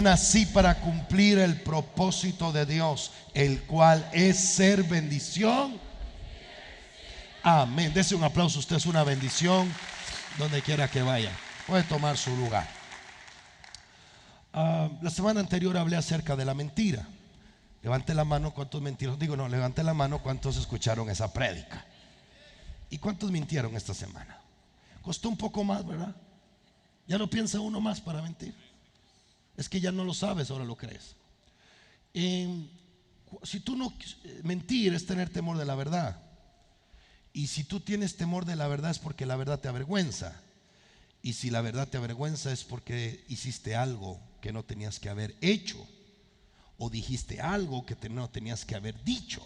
Yo nací para cumplir el propósito de Dios, el cual es ser bendición. Amén. Dese un aplauso, usted es una bendición donde quiera que vaya. Puede tomar su lugar. La semana anterior hablé acerca de la mentira. Levante la mano cuántos mentiros. Levante la mano cuántos escucharon esa prédica. ¿Y cuántos mintieron esta semana? Costó un poco más, ¿verdad? Ya no piensa uno más para mentir. Es que ya no lo sabes, ahora lo crees. Si tú no mentir es tener temor de la verdad. Y si tú tienes temor de la verdad es porque la verdad te avergüenza. Y si la verdad te avergüenza es porque hiciste algo que no tenías que haber hecho, o dijiste algo que no tenías que haber dicho.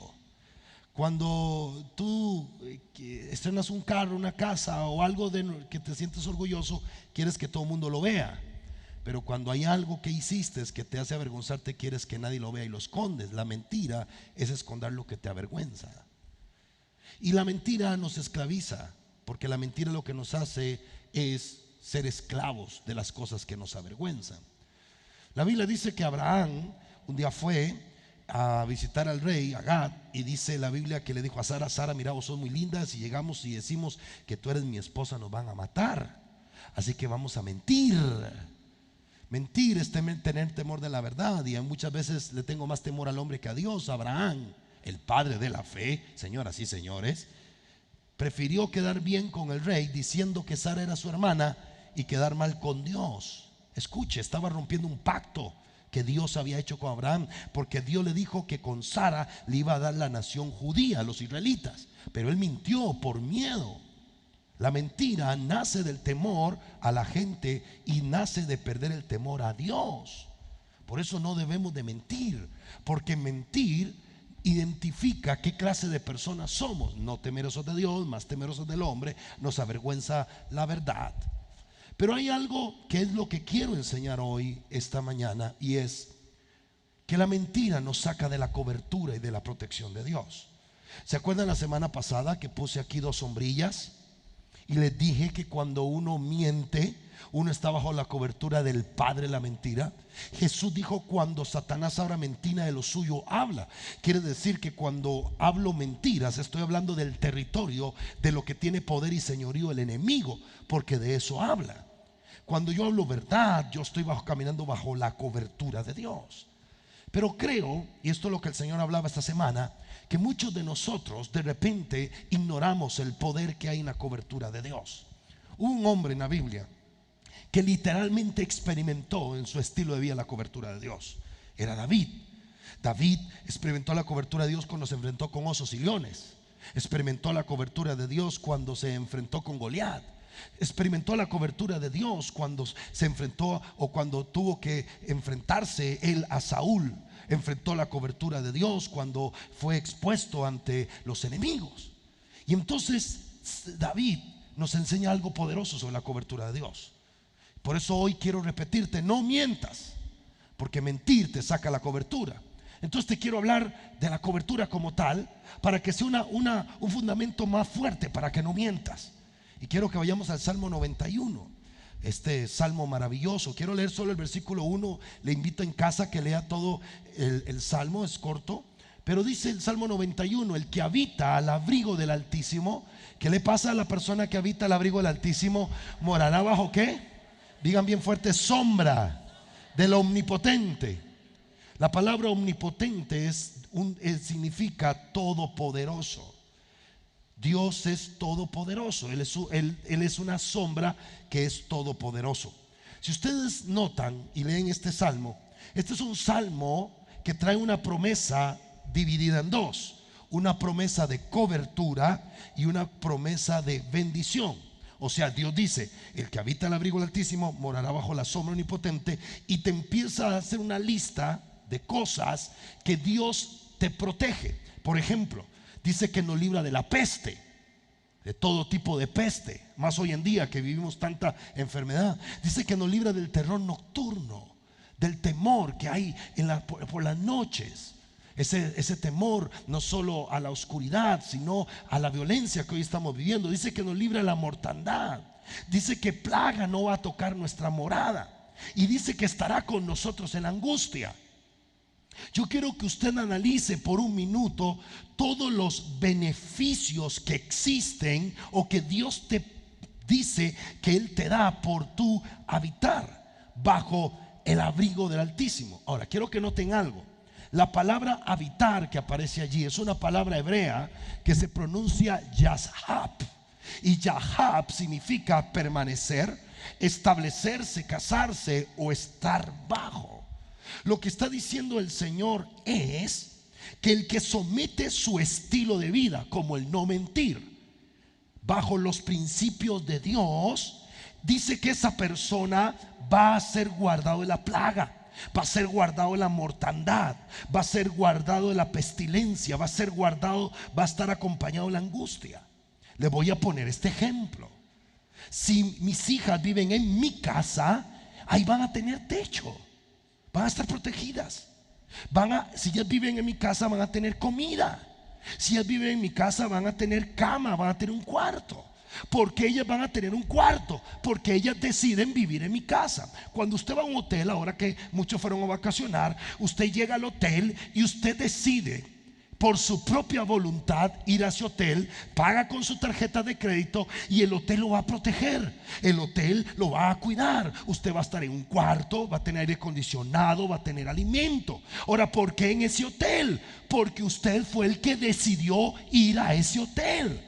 Cuando tú estrenas un carro, una casa o algo de que te sientes orgulloso, quieres que todo el mundo lo vea. Pero cuando hay algo que hiciste que te hace avergonzarte, quieres que nadie lo vea y lo escondes. La mentira es esconder lo que te avergüenza. Y la mentira nos esclaviza, porque la mentira lo que nos hace es ser esclavos de las cosas que nos avergüenzan. La Biblia dice que Abraham un día fue a visitar al rey Agag, y dice la Biblia que le dijo a Sara: Sara, mira, vos sos muy linda, si llegamos y decimos que tú eres mi esposa nos van a matar, así que vamos a mentir. Mentir es tener temor de la verdad, y muchas veces le tengo más temor al hombre que a Dios. Abraham, el padre de la fe, señoras y señores, prefirió quedar bien con el rey diciendo que Sara era su hermana y quedar mal con Dios. Escuche, estaba rompiendo un pacto que Dios había hecho con Abraham, porque Dios le dijo que con Sara le iba a dar la nación judía a los israelitas, pero él mintió por miedo. La mentira nace del temor a la gente y nace de perder el temor a Dios. Por eso no debemos de mentir, porque mentir identifica qué clase de personas somos. No temerosos de Dios, más temerosos del hombre. Nos avergüenza la verdad. Pero hay algo que es lo que quiero enseñar hoy, esta mañana, y es que la mentira nos saca de la cobertura y de la protección de Dios. ¿Se acuerdan la semana pasada que puse aquí 2 sombrillas? Y les dije que cuando uno miente, uno está bajo la cobertura del padre de la mentira. Jesús dijo: cuando Satanás habla mentira, de lo suyo habla. Quiere decir que cuando hablo mentiras, estoy hablando del territorio de lo que tiene poder y señorío el enemigo, porque de eso habla. Cuando yo hablo verdad, yo estoy caminando bajo la cobertura de Dios. Pero creo, y esto es lo que el Señor hablaba esta semana, que muchos de nosotros de repente ignoramos el poder que hay en la cobertura de Dios. Hubo un hombre en la Biblia que literalmente experimentó en su estilo de vida la cobertura de Dios. Era David. David experimentó la cobertura de Dios cuando se enfrentó con osos y leones. Experimentó la cobertura de Dios cuando se enfrentó con Goliat. Experimentó la cobertura de Dios cuando se enfrentó, o cuando tuvo que enfrentarse él a Saúl. Enfrentó la cobertura de Dios cuando fue expuesto ante los enemigos. Y entonces David nos enseña algo poderoso sobre la cobertura de Dios. Por eso hoy quiero repetirte: no mientas, porque mentir te saca la cobertura. Entonces te quiero hablar de la cobertura como tal, para que sea un fundamento más fuerte para que no mientas. Y quiero que vayamos al Salmo 91, este salmo maravilloso. Quiero leer solo el versículo 1. Le invito en casa que lea todo el salmo, es corto. Pero dice el Salmo 91: el que habita al abrigo del Altísimo. ¿Qué le pasa a la persona que habita al abrigo del Altísimo? Morará bajo ¿qué? Digan bien fuerte: sombra del Omnipotente. La palabra omnipotente significa todopoderoso. Dios es todopoderoso. Él es una sombra que es todopoderoso. Si ustedes notan y leen este salmo, este es un salmo que trae una promesa dividida en 2: una promesa de cobertura y una promesa de bendición. O sea, Dios dice: el que habita al abrigo del Altísimo morará bajo la sombra omnipotente, y te empieza a hacer una lista de cosas que Dios te protege. Por ejemplo, dice que nos libra de la peste, de todo tipo de peste, más hoy en día que vivimos tanta enfermedad. Dice que nos libra del terror nocturno, del temor que hay por las noches. Ese temor no solo a la oscuridad, sino a la violencia que hoy estamos viviendo. Dice que nos libra de la mortandad. Dice que plaga no va a tocar nuestra morada. y dice que estará con nosotros en la angustia. Yo quiero que usted analice por un minuto todos los beneficios que existen o que Dios te dice que Él te da por tu habitar bajo el abrigo del Altísimo. Ahora, quiero que noten algo. La palabra habitar que aparece allí es una palabra hebrea que se pronuncia yashab. Y yashab significa permanecer, establecerse, casarse o estar bajo. Lo que está diciendo el Señor es que el que somete su estilo de vida, como el no mentir, bajo los principios de Dios, dice que esa persona va a ser guardado de la plaga, va a ser guardado de la mortandad, va a ser guardado de la pestilencia, va a ser guardado, va a estar acompañado de la angustia. Le voy a poner este ejemplo. Si mis hijas viven en mi casa, ahí van a tener techo, van a estar protegidas. Si ellas viven en mi casa, van a tener comida. Si ellas viven en mi casa, van a tener cama, van a tener un cuarto. ¿Por qué ellas van a tener un cuarto? Porque ellas deciden vivir en mi casa. Cuando usted va a un hotel, ahora que muchos fueron a vacacionar, usted llega al hotel y usted decide por su propia voluntad ir a ese hotel, paga con su tarjeta de crédito y el hotel lo va a proteger, el hotel lo va a cuidar. Usted va a estar en un cuarto, va a tener aire acondicionado, va a tener alimento. Ahora, ¿por qué en ese hotel? Porque usted fue el que decidió ir a ese hotel.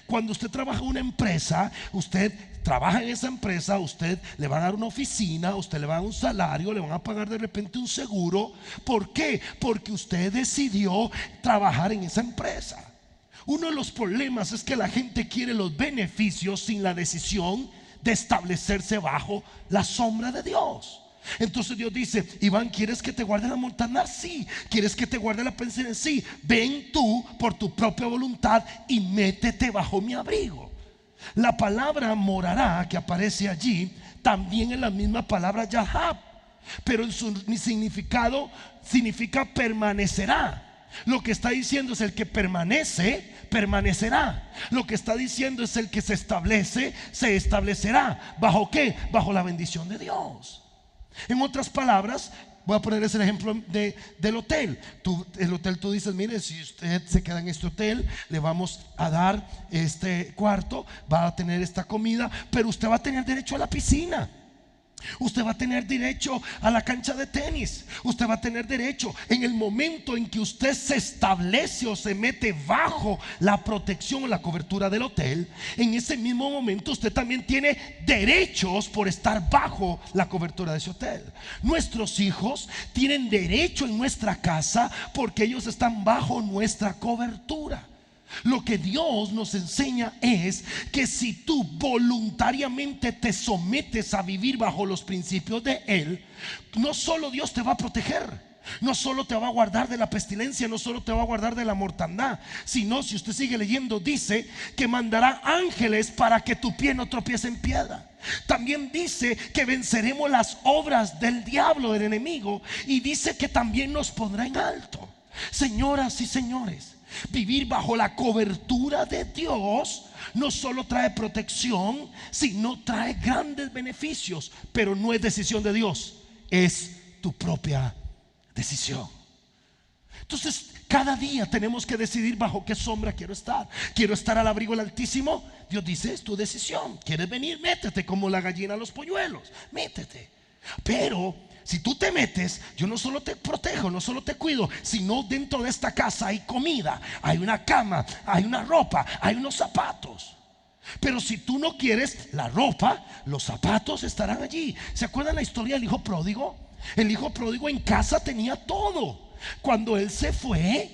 Cuando usted trabaja en una empresa, usted trabaja en esa empresa, usted le van a dar una oficina, usted le va a dar un salario, le van a pagar de repente un seguro. ¿Por qué? Porque usted decidió trabajar en esa empresa. Uno de los problemas es que la gente quiere los beneficios sin la decisión de establecerse bajo la sombra de Dios. Entonces Dios dice: Iván, ¿quieres que te guarde la mortandad? Sí. ¿Quieres que te guarde la pensión? Sí. Ven tú por tu propia voluntad y métete bajo mi abrigo. La palabra morará que aparece allí también es la misma palabra yahab, pero en su significado significa permanecerá. Lo que está diciendo es: el que permanece, permanecerá. Lo que está diciendo es: el que se establece, se establecerá. ¿Bajo qué? Bajo la bendición de Dios. En otras palabras, voy a ponerles el ejemplo del hotel. El hotel, tú dices: mire, si usted se queda en este hotel, le vamos a dar este cuarto, va a tener esta comida, pero usted va a tener derecho a la piscina, usted va a tener derecho a la cancha de tenis, usted va a tener derecho. En el momento en que usted se establece o se mete bajo la protección o la cobertura del hotel, en ese mismo momento usted también tiene derechos por estar bajo la cobertura de ese hotel. Nuestros hijos tienen derecho en nuestra casa porque ellos están bajo nuestra cobertura. Lo que Dios nos enseña es que si tú voluntariamente te sometes a vivir bajo los principios de Él, no solo Dios te va a proteger, no solo te va a guardar de la pestilencia, no solo te va a guardar de la mortandad, sino, si usted sigue leyendo, dice que mandará ángeles para que tu pie no tropiece en piedra. También dice que venceremos las obras del diablo, del enemigo, y dice que también nos pondrá en alto. Señoras y señores, vivir bajo la cobertura de Dios no solo trae protección, sino trae grandes beneficios. Pero no es decisión de Dios, es tu propia decisión. Entonces, cada día tenemos que decidir bajo qué sombra quiero estar. ¿Quiero estar al abrigo del Altísimo? Dios dice: es tu decisión. ¿Quieres venir? Métete, como la gallina a los polluelos, métete. Pero si tú te metes, yo no solo te protejo, no solo te cuido, sino dentro de esta casa hay comida, hay una cama, hay una ropa, hay unos zapatos. Pero si tú no quieres, la ropa, los zapatos estarán allí. ¿Se acuerdan la historia del hijo pródigo? El hijo pródigo en casa tenía todo. Cuando él se fue,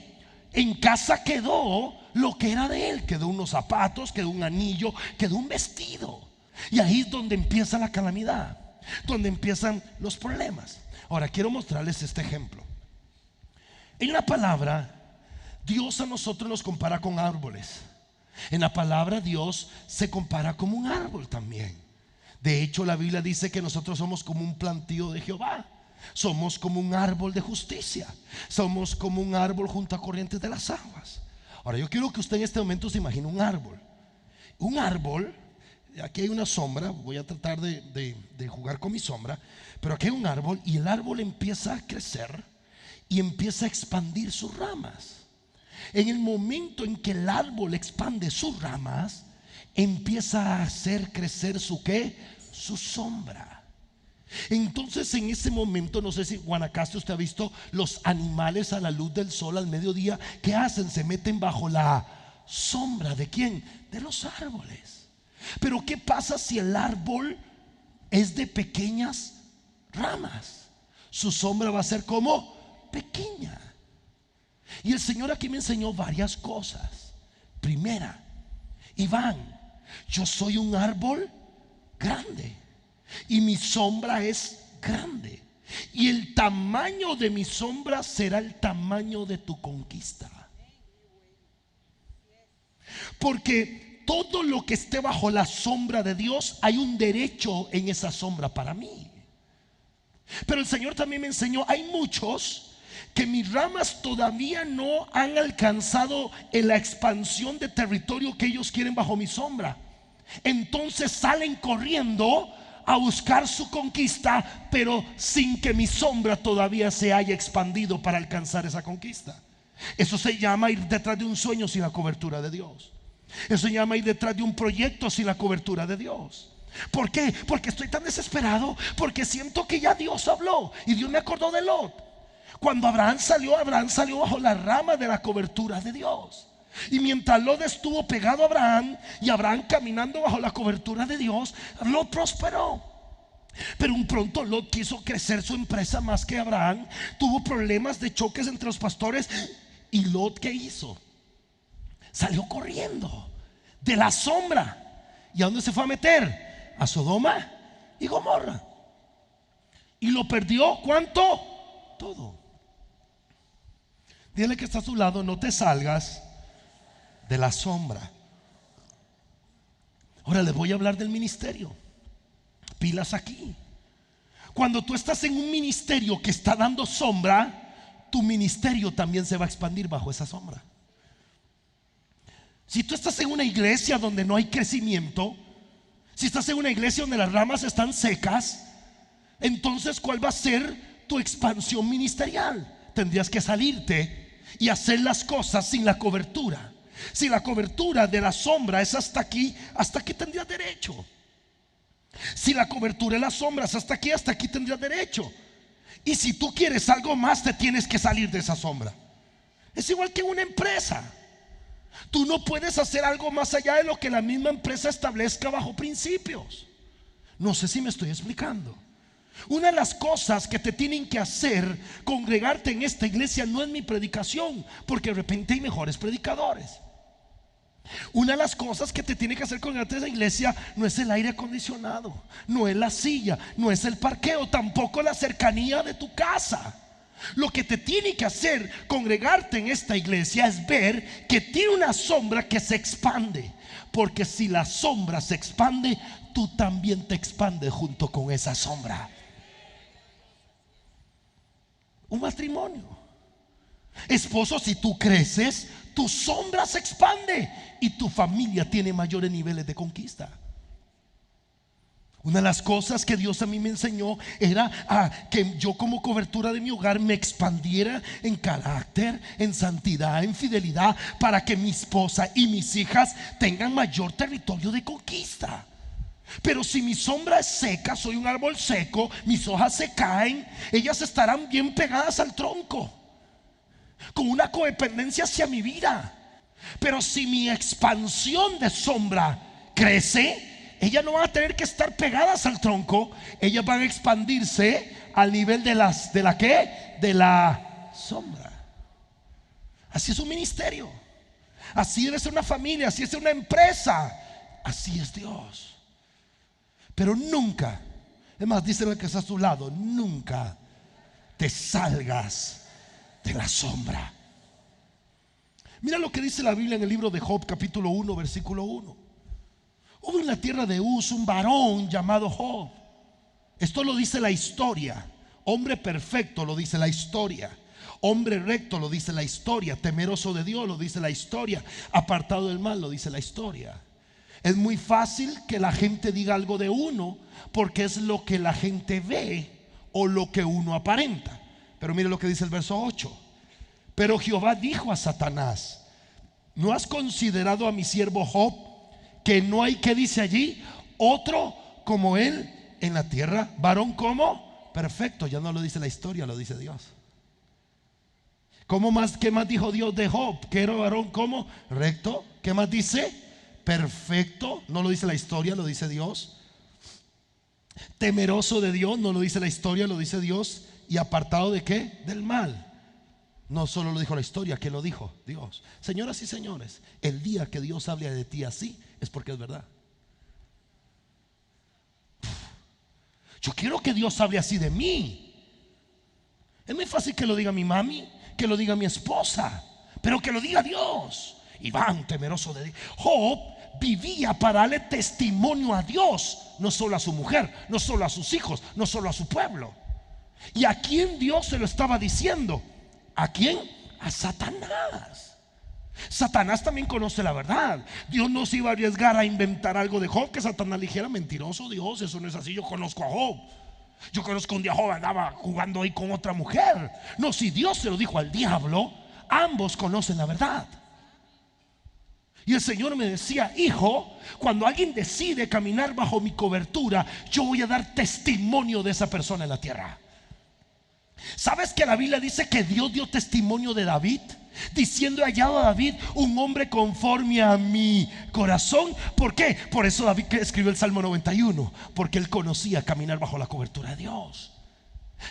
en casa quedó lo que era de él. Quedó unos zapatos, quedó un anillo, quedó un vestido. Y ahí es donde empieza la calamidad, donde empiezan los problemas. Ahora quiero mostrarles este ejemplo. En la palabra, Dios a nosotros nos compara con árboles. En la palabra, Dios se compara como un árbol también. De hecho, la Biblia dice que nosotros somos como un plantío de Jehová. Somos como un árbol de justicia. Somos como un árbol junto a corrientes de las aguas. Ahora yo quiero que usted en este momento se imagine un árbol. Un árbol aquí hay una sombra, voy a tratar de jugar con mi sombra, pero aquí hay un árbol y el árbol empieza a crecer y empieza a expandir sus ramas. En el momento en que el árbol expande sus ramas, empieza a hacer crecer su ¿qué? Su sombra. Entonces en ese momento, no sé si Guanacaste usted ha visto los animales a la luz del sol al mediodía, ¿qué hacen? Se meten bajo la sombra ¿de quién? De los árboles. Pero ¿qué pasa si el árbol es de pequeñas ramas? Su sombra va a ser como pequeña. Y el Señor aquí me enseñó varias cosas. Primera, Iván, yo soy un árbol grande y mi sombra es grande, y el tamaño de mi sombra será el tamaño de tu conquista. Porque todo lo que esté bajo la sombra de Dios, hay un derecho en esa sombra para mí. Pero el Señor también me enseñó, hay muchos que mis ramas todavía no han alcanzado en la expansión de territorio que ellos quieren bajo mi sombra. Entonces salen corriendo a buscar su conquista, pero sin que mi sombra todavía se haya expandido para alcanzar esa conquista. Eso se llama ir detrás de un sueño sin la cobertura de Dios. Eso se llama ir detrás de un proyecto sin la cobertura de Dios. ¿Por qué? Porque estoy tan desesperado, porque siento que ya Dios habló y Dios me acordó de Lot. Cuando Abraham salió bajo la rama de la cobertura de Dios. Y mientras Lot estuvo pegado a Abraham y Abraham caminando bajo la cobertura de Dios, Lot prosperó. Pero un pronto Lot quiso crecer su empresa más que Abraham. Tuvo problemas de choques entre los pastores. ¿Y Lot qué hizo? Salió corriendo de la sombra. ¿Y a dónde se fue a meter? A Sodoma y Gomorra. Y lo perdió, ¿cuánto? Todo. Dile que está a su lado, no te salgas de la sombra. Ahora les voy a hablar del ministerio. Pilas aquí. Cuando tú estás en un ministerio que está dando sombra, tu ministerio también se va a expandir bajo esa sombra. Si tú estás en una iglesia donde no hay crecimiento, si estás en una iglesia donde las ramas están secas, entonces ¿cuál va a ser tu expansión ministerial? Tendrías que salirte y hacer las cosas sin la cobertura. Si la cobertura de la sombra es hasta aquí tendrías derecho. Si la cobertura de la sombra es hasta aquí tendrías derecho. Y si tú quieres algo más, te tienes que salir de esa sombra. Es igual que una empresa. Tú no puedes hacer algo más allá de lo que la misma empresa establezca bajo principios. No sé si me estoy explicando. Una de las cosas que te tienen que hacer congregarte en esta iglesia no es mi predicación, porque de repente hay mejores predicadores. Una de las cosas que te tiene que hacer congregarte en esa iglesia no es el aire acondicionado, no es la silla, no es el parqueo, tampoco la cercanía de tu casa. Lo que te tiene que hacer congregarte en esta iglesia es ver que tiene una sombra que se expande. Porque si la sombra se expande, tú también te expandes junto con esa sombra. Un matrimonio, esposo, si tú creces, tu sombra se expande y tu familia tiene mayores niveles de conquista. Una de las cosas que Dios a mí me enseñó era que yo como cobertura de mi hogar me expandiera en carácter, en santidad, en fidelidad, para que mi esposa y mis hijas tengan mayor territorio de conquista. Pero si mi sombra es seca, soy un árbol seco, mis hojas se caen, ellas estarán bien pegadas al tronco, con una codependencia hacia mi vida. Pero si mi expansión de sombra crece, ellas no van a tener que estar pegadas al tronco, ellas van a expandirse al nivel de la sombra. Así es un ministerio, así debe ser una familia, así es una empresa, así es Dios. Pero nunca, es más, dice el que está a su lado, nunca te salgas de la sombra. Mira lo que dice la Biblia en el libro de Job, capítulo 1, versículo 1. Hubo en la tierra de Uz un varón llamado Job. Esto lo dice la historia. Hombre perfecto, lo dice la historia. Hombre recto, lo dice la historia. Temeroso de Dios, lo dice la historia. Apartado del mal, lo dice la historia. Es muy fácil que la gente diga algo de uno porque es lo que la gente ve o lo que uno aparenta. Pero mire lo que dice el verso 8. Pero Jehová dijo a Satanás: ¿no has considerado a mi siervo Job, que no hay, que dice allí, otro como él en la tierra, varón como perfecto? Ya no lo dice la historia, lo dice Dios. ¿Cómo más? ¿Qué más dijo Dios de Job? Que era varón como recto. ¿Qué más dice? Perfecto. No lo dice la historia, lo dice Dios. Temeroso de Dios, no lo dice la historia, lo dice Dios. Y apartado de ¿qué? Del mal. No solo lo dijo la historia, ¿quién lo dijo? Dios. Señoras y señores, el día que Dios hable de ti así es porque es verdad. Yo quiero que Dios hable así de mí. Es muy fácil que lo diga mi mami, que lo diga mi esposa, pero que lo diga Dios. Iván, temeroso de Dios. Job vivía para darle testimonio a Dios, no solo a su mujer, no solo a sus hijos, no solo a su pueblo. ¿Y a quién Dios se lo estaba diciendo? ¿A quién? A Satanás. Satanás también conoce la verdad. Dios no se iba a arriesgar a inventar algo de Job que Satanás le dijera: mentiroso Dios, eso no es así, yo conozco a Job. Yo conozco un día Job andaba jugando ahí con otra mujer. No, si Dios se lo dijo al diablo, ambos conocen la verdad. Y el Señor me decía: hijo, cuando alguien decide caminar bajo mi cobertura, yo voy a dar testimonio de esa persona en la tierra. ¿Sabes que la Biblia dice que Dios dio testimonio de David? Diciendo: he hallado a David un hombre conforme a mi corazón. ¿Por qué? Por eso David escribió el Salmo 91, porque él conocía caminar bajo la cobertura de Dios.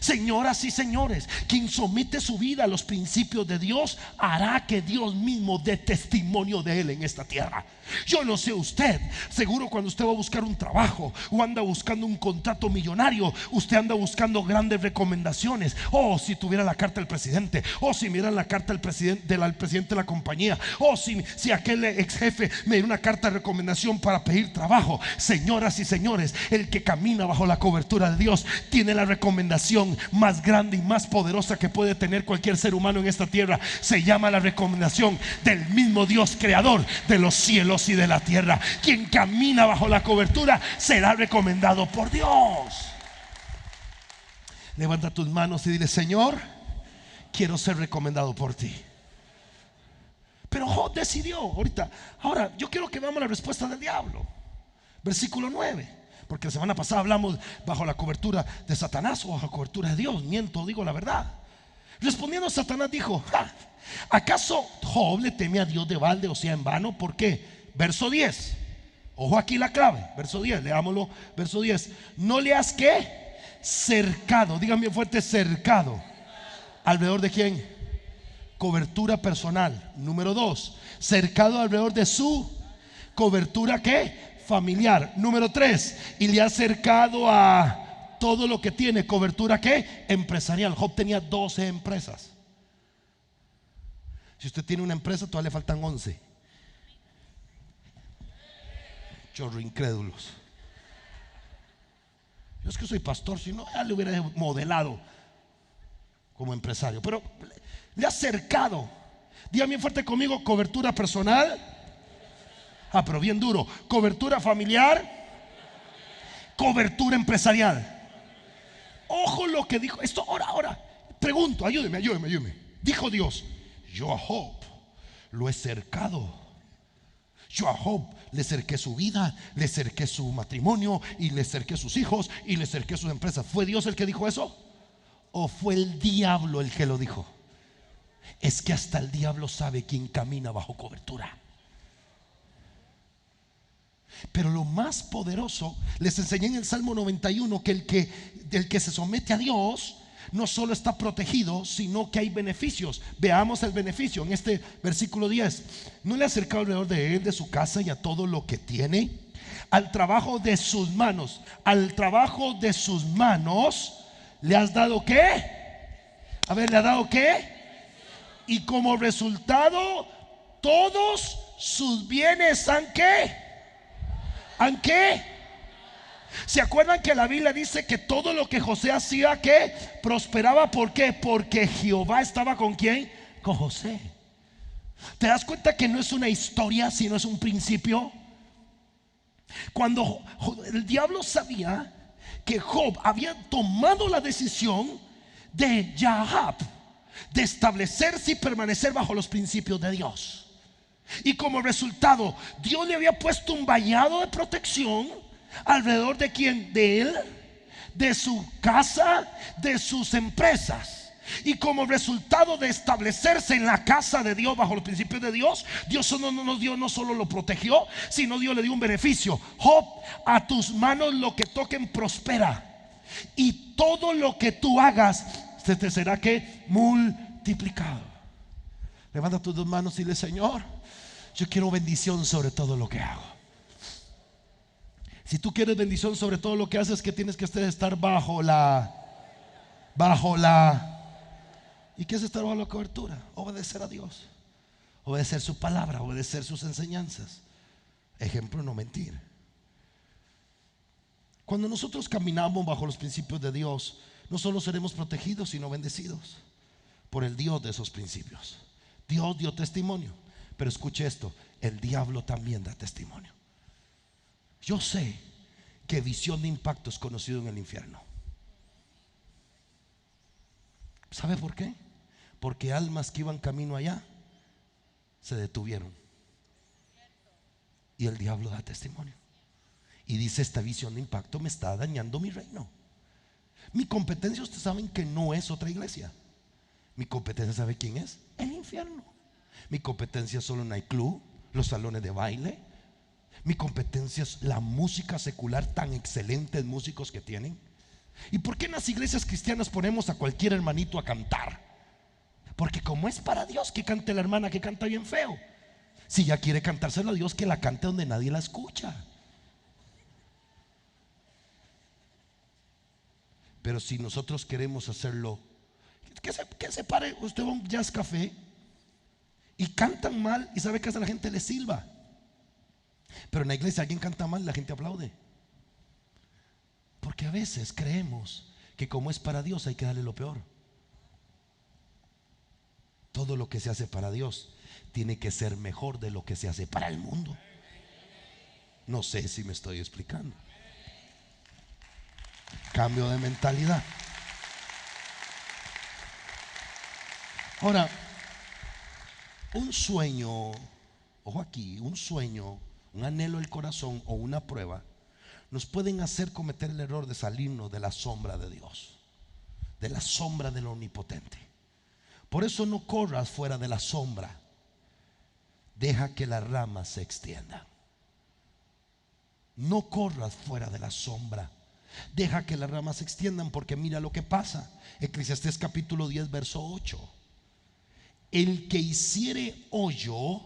Señoras y señores, quien somete su vida a los principios de Dios hará que Dios mismo dé testimonio de él en esta tierra. Yo no sé usted, seguro cuando usted va a buscar un trabajo o anda buscando un contrato millonario, usted anda buscando grandes recomendaciones. Oh, si tuviera la carta del presidente, o si miran la carta del presidente, presidente de la compañía, o si aquel ex jefe me diera una carta de recomendación para pedir trabajo. Señoras y señores, el que camina bajo la cobertura de Dios tiene la recomendación más grande y más poderosa que puede tener cualquier ser humano en esta tierra. Se llama la recomendación del mismo Dios creador de los cielos y de la tierra. Quien camina bajo la cobertura será recomendado por Dios. Levanta tus manos y dile: Señor, quiero ser recomendado por ti. Pero Job decidió ahorita. Ahora yo quiero que veamos la respuesta del diablo. Versículo 9. Porque la semana pasada hablamos bajo la cobertura de Satanás o bajo la cobertura de Dios. Miento, digo la verdad. Respondiendo, Satanás dijo: ¿acaso Job le teme a Dios de balde, o sea, en vano? ¿Por qué? Verso 10. Ojo aquí la clave. Verso 10, leámoslo. Verso 10. ¿No le has qué? Cercado. Dígame fuerte: cercado. ¿Alrededor de quién? Cobertura personal. Número 2. Cercado alrededor de su cobertura ¿qué? Familiar. Número 3. Y le ha acercado a todo lo que tiene. Cobertura ¿qué? Empresarial. Job tenía 12 empresas. Si usted tiene una empresa, todavía le faltan 11. Chorro incrédulos. Yo es que soy pastor, si no ya le hubiera modelado como empresario. Pero le ha acercado. Dígame bien fuerte conmigo: cobertura personal. Pero bien duro. Cobertura familiar. Cobertura empresarial. Ojo lo que dijo. Esto ahora pregunto, ayúdeme. Dijo Dios: yo a Job lo he cercado. Yo a Job le cerqué su vida, le cerqué su matrimonio, y le cerqué sus hijos, y le cerqué sus empresas. ¿Fue Dios el que dijo eso? ¿O fue el diablo el que lo dijo? Es que hasta el diablo sabe quién camina bajo cobertura. Pero lo más poderoso, les enseñé en el Salmo 91 que el que se somete a Dios no solo está protegido, sino que hay beneficios. Veamos el beneficio en este versículo 10. ¿No le ha acercado alrededor de él, de su casa y a todo lo que tiene? Al trabajo de sus manos. Al trabajo de sus manos le has dado ¿qué? A ver, ¿le ha dado qué? Y como resultado, todos sus bienes han ¿qué? ¿Han qué? ¿Se acuerdan que la Biblia dice que todo lo que José hacía ¿qué? Prosperaba? ¿Por qué? Porque Jehová estaba ¿con quién? Con José. ¿Te das cuenta que no es una historia, sino es un principio? Cuando el diablo sabía que Job había tomado la decisión de Yahab, de establecerse y permanecer bajo los principios de Dios, y como resultado Dios le había puesto un vallado de protección alrededor de quién, de él, de su casa, de sus empresas. Y como resultado de establecerse en la casa de Dios bajo los principios de Dios, Dios no solo lo protegió, sino Dios le dio un beneficio. Job, a tus manos lo que toquen prospera, y todo lo que tú hagas se te será que multiplicado. Levanta tus dos manos y dile: Señor, yo quiero bendición sobre todo lo que hago. Si tú quieres bendición sobre todo lo que haces, que tienes que estar bajo la ¿y qué es estar bajo la cobertura? Obedecer a Dios, obedecer su palabra, obedecer sus enseñanzas. Ejemplo, no mentir. Cuando nosotros caminamos bajo los principios de Dios, no solo seremos protegidos, sino bendecidos por el Dios de esos principios. Dios dio testimonio, pero escuche esto: el diablo también da testimonio. Yo sé que Visión de Impacto es conocido en el infierno. ¿Sabe por qué? Porque almas que iban camino allá se detuvieron, y el diablo da testimonio y dice: esta Visión de Impacto me está dañando mi reino. Mi competencia, ustedes saben que no es otra iglesia. Mi competencia, ¿sabe quién es? El infierno. Mi competencia es solo un nightclub, los salones de baile. Mi competencia es la música secular, tan excelentes músicos que tienen. ¿Y por qué en las iglesias cristianas ponemos a cualquier hermanito a cantar? Porque como es para Dios, que cante la hermana que canta bien feo. Si ya quiere cantárselo a Dios, que la cante donde nadie la escucha. Pero si nosotros queremos hacerlo, que se pare usted a un jazz café y cantan mal, y sabe que a la gente le silba. Pero en la iglesia alguien canta mal y la gente aplaude. Porque a veces creemos que como es para Dios hay que darle lo peor. Todo lo que se hace para Dios tiene que ser mejor de lo que se hace para el mundo. No sé si me estoy explicando. Cambio de mentalidad. Ahora, un sueño, ojo aquí, un sueño, un anhelo del corazón o una prueba nos pueden hacer cometer el error de salirnos de la sombra de Dios, de la sombra del Omnipotente. Por eso no corras fuera de la sombra. Deja que las ramas se extiendan. No corras fuera de la sombra. Deja que las ramas se extiendan, porque mira lo que pasa. Eclesiastés capítulo 10 verso 8. El que hiciere hoyo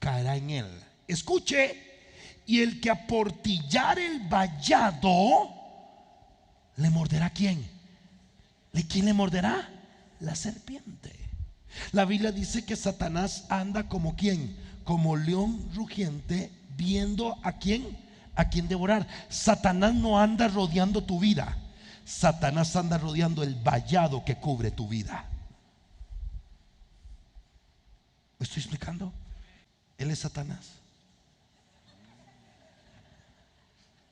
caerá en él. Escuche. Y el que aportillar el vallado, ¿le morderá quién? ¿Quién le morderá? La serpiente. La Biblia dice que Satanás anda como ¿quién? Como león rugiente, viendo a quién devorar. Satanás no anda rodeando tu vida. Satanás anda rodeando el vallado que cubre tu vida. ¿Me estoy explicando? Él es Satanás.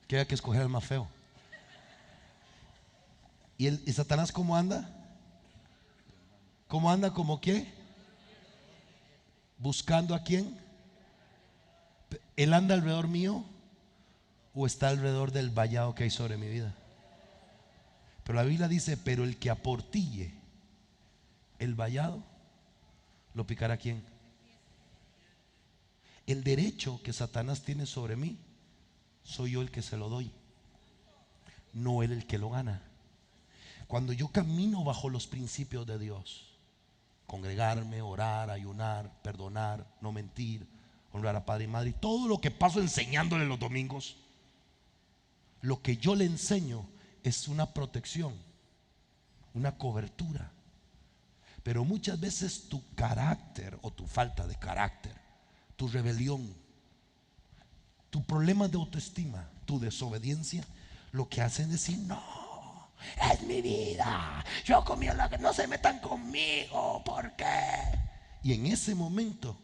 Que hay que escoger el más feo. ¿Y Satanás cómo anda? ¿Cómo anda? ¿Cómo qué? ¿Buscando a quién? ¿Él anda alrededor mío o está alrededor del vallado que hay sobre mi vida? Pero la Biblia dice: pero el que aportille el vallado, ¿lo picará quién? El derecho que Satanás tiene sobre mí, soy yo el que se lo doy, no él el que lo gana. Cuando yo camino bajo los principios de Dios, congregarme, orar, ayunar, perdonar, no mentir, honrar a padre y madre, y todo lo que paso enseñándole los domingos, lo que yo le enseño es una protección, una cobertura. Pero muchas veces tu carácter o tu falta de carácter, tu rebelión, tu problema de autoestima, tu desobediencia, lo que hacen es decir: no, es mi vida, yo comí la que no se metan conmigo, ¿por qué? Y en ese momento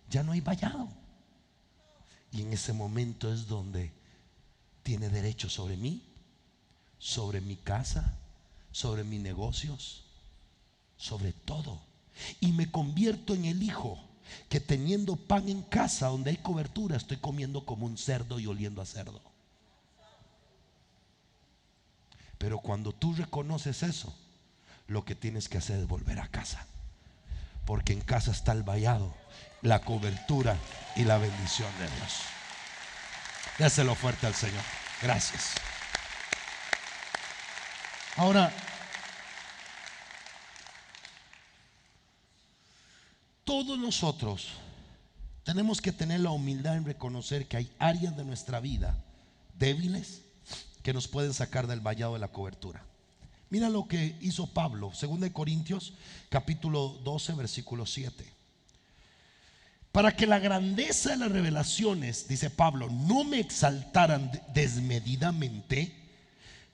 ya no hay vallado. Y en ese momento es donde tiene derecho sobre mí, sobre mi casa, sobre mis negocios, sobre todo. Y me convierto en el hijo que, teniendo pan en casa donde hay cobertura, estoy comiendo como un cerdo y oliendo a cerdo. Pero cuando tú reconoces eso, lo que tienes que hacer es volver a casa, porque en casa está el vallado, la cobertura y la bendición de Dios. Déselo fuerte al Señor. Gracias. Ahora, todos nosotros tenemos que tener la humildad en reconocer que hay áreas de nuestra vida débiles que nos pueden sacar del vallado de la cobertura. Mira lo que hizo Pablo, 2 Corintios capítulo 12 versículo 7. Para que la grandeza de las revelaciones, dice Pablo, no me exaltaran desmedidamente,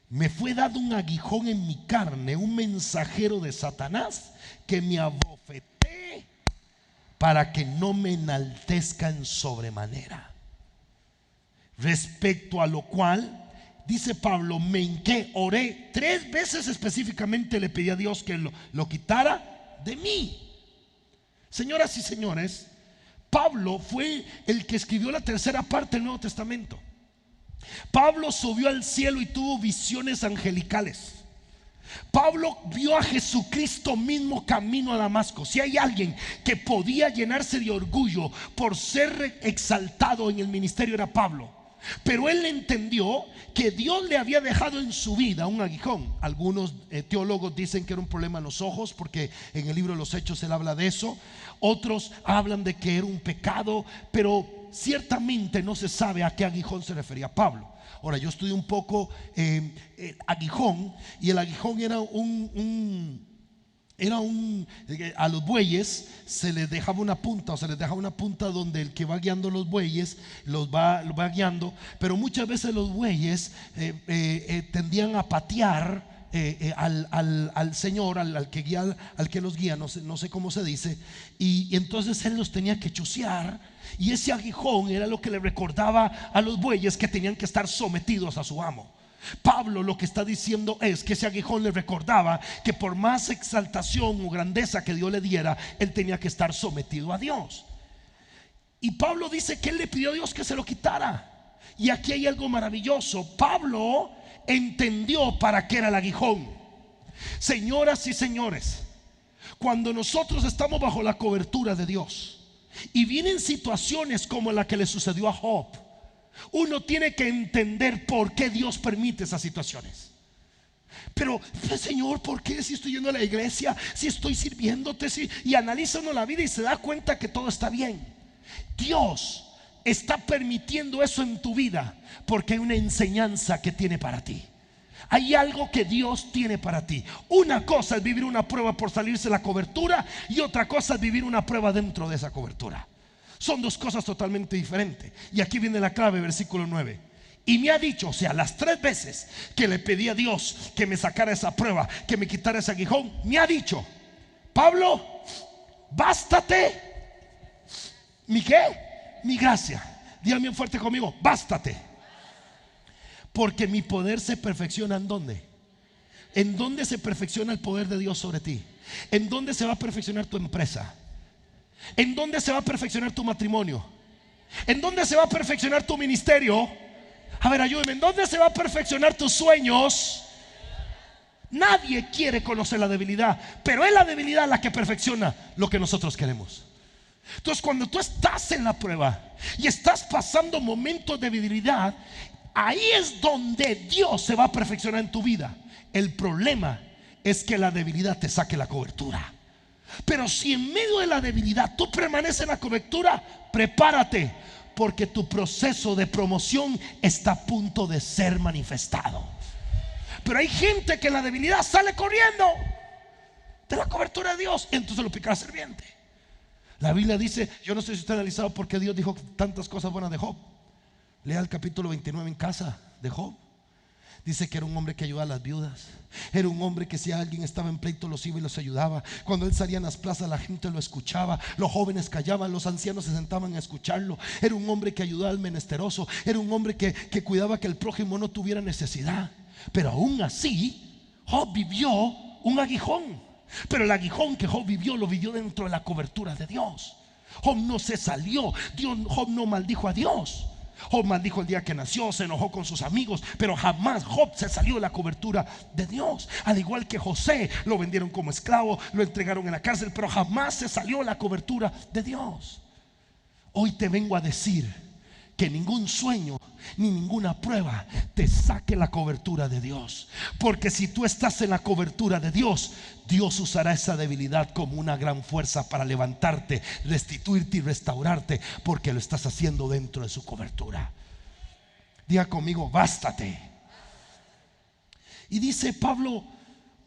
me fue dado un aguijón en mi carne, un mensajero de Satanás que me abofeté para que no me enaltezca en sobremanera. Respecto a lo cual, dice Pablo, me hinqué, oré 3 veces específicamente, le pedí a Dios que lo quitara de mí. Señoras y señores, Pablo fue el que escribió la tercera parte del Nuevo Testamento. Pablo subió al cielo y tuvo visiones angelicales. Pablo vio a Jesucristo mismo camino a Damasco. Si hay alguien que podía llenarse de orgullo por ser exaltado en el ministerio, era Pablo. Pero él entendió que Dios le había dejado en su vida un aguijón. Algunos teólogos dicen que era un problema en los ojos, porque en el libro de los Hechos él habla de eso. Otros hablan de que era un pecado, pero ciertamente no se sabe a qué aguijón se refería Pablo. Ahora, yo estudié un poco aguijón, y el aguijón era a los bueyes se les dejaba una punta, o se les dejaba una punta donde el que va guiando los bueyes los va guiando. Pero muchas veces los bueyes tendían a patear al Señor, al que guía, al que los guía, no sé cómo se dice, y entonces él los tenía que chucear, y ese aguijón era lo que le recordaba a los bueyes que tenían que estar sometidos a su amo. Pablo lo que está diciendo es que ese aguijón le recordaba que por más exaltación o grandeza que Dios le diera, él tenía que estar sometido a Dios. Y Pablo dice que él le pidió a Dios que se lo quitara. Y aquí hay algo maravilloso. Pablo entendió para qué era el aguijón. Señoras y señores, cuando nosotros estamos bajo la cobertura de Dios y vienen situaciones como la que le sucedió a Job, uno tiene que entender por qué Dios permite esas situaciones. Pero Señor, ¿por qué? Si estoy yendo a la iglesia, si estoy sirviéndote, y analiza uno la vida y se da cuenta que todo está bien. Dios está permitiendo eso en tu vida porque hay una enseñanza que tiene para ti. Hay algo que Dios tiene para ti. Una cosa es vivir una prueba por salirse de la cobertura, y otra cosa es vivir una prueba dentro de esa cobertura. Son dos cosas totalmente diferentes. Y aquí viene la clave, versículo 9. Y me ha dicho, o sea, las 3 veces que le pedí a Dios que me sacara esa prueba, que me quitara ese aguijón, me ha dicho: Pablo, bástate mi ¿qué? Mi gracia. Dígame fuerte conmigo: bástate. Porque mi poder se perfecciona ¿en dónde? ¿En dónde se perfecciona el poder de Dios sobre ti? ¿En dónde se va a perfeccionar tu empresa? ¿En dónde se va a perfeccionar tu matrimonio? ¿En dónde se va a perfeccionar tu ministerio? A ver, ayúdeme. ¿En dónde se va a perfeccionar tus sueños? Nadie quiere conocer la debilidad, pero es la debilidad la que perfecciona lo que nosotros queremos. Entonces, cuando tú estás en la prueba y estás pasando momentos de debilidad, ahí es donde Dios se va a perfeccionar en tu vida. El problema es que la debilidad te saque la cobertura. Pero si en medio de la debilidad tú permaneces en la cobertura, prepárate, porque tu proceso de promoción está a punto de ser manifestado. Pero hay gente que en la debilidad sale corriendo de la cobertura de Dios, entonces lo pica la serpiente. La Biblia dice, yo no sé si usted ha analizado por qué Dios dijo tantas cosas buenas de Job. Lea el capítulo 29 en casa de Job. Dice que era un hombre que ayudaba a las viudas. Era un hombre que si alguien estaba en pleito los iba y los ayudaba. Cuando él salía en las plazas la gente lo escuchaba. Los jóvenes callaban, los ancianos se sentaban a escucharlo. Era un hombre que ayudaba al menesteroso. Era un hombre que cuidaba que el prójimo no tuviera necesidad. Pero aún así Job vivió un aguijón. Pero el aguijón que Job vivió, lo vivió dentro de la cobertura de Dios. Job no se salió. Job no maldijo a Dios. Job maldijo el día que nació, se enojó con sus amigos, pero jamás Job se salió de la cobertura de Dios. Al igual que José, lo vendieron como esclavo, lo entregaron en la cárcel, pero jamás se salió de la cobertura de Dios. Hoy te vengo a decir que ningún sueño ni ninguna prueba te saque la cobertura de Dios. Porque si tú estás en la cobertura de Dios, Dios usará esa debilidad como una gran fuerza para levantarte, restituirte y restaurarte, porque lo estás haciendo dentro de su cobertura. Diga conmigo: bástate. Y dice Pablo: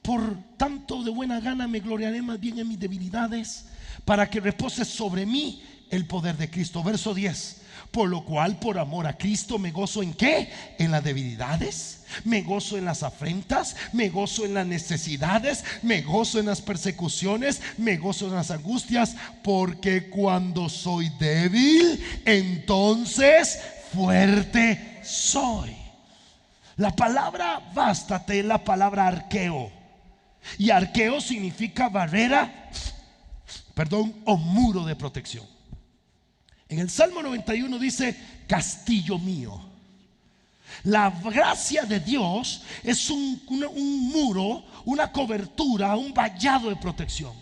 por tanto de buena gana me gloriaré más bien en mis debilidades, para que repose sobre mí el poder de Cristo. Verso 10: por lo cual, por amor a Cristo, me gozo ¿en qué? En las debilidades, me gozo en las afrentas, me gozo en las necesidades, me gozo en las persecuciones, me gozo en las angustias, porque cuando soy débil, entonces fuerte soy. La palabra bástate es la palabra arqueo, y arqueo significa barrera, o muro de protección. En el Salmo 91 dice: castillo mío. La gracia de Dios es un muro, una cobertura, un vallado de protección.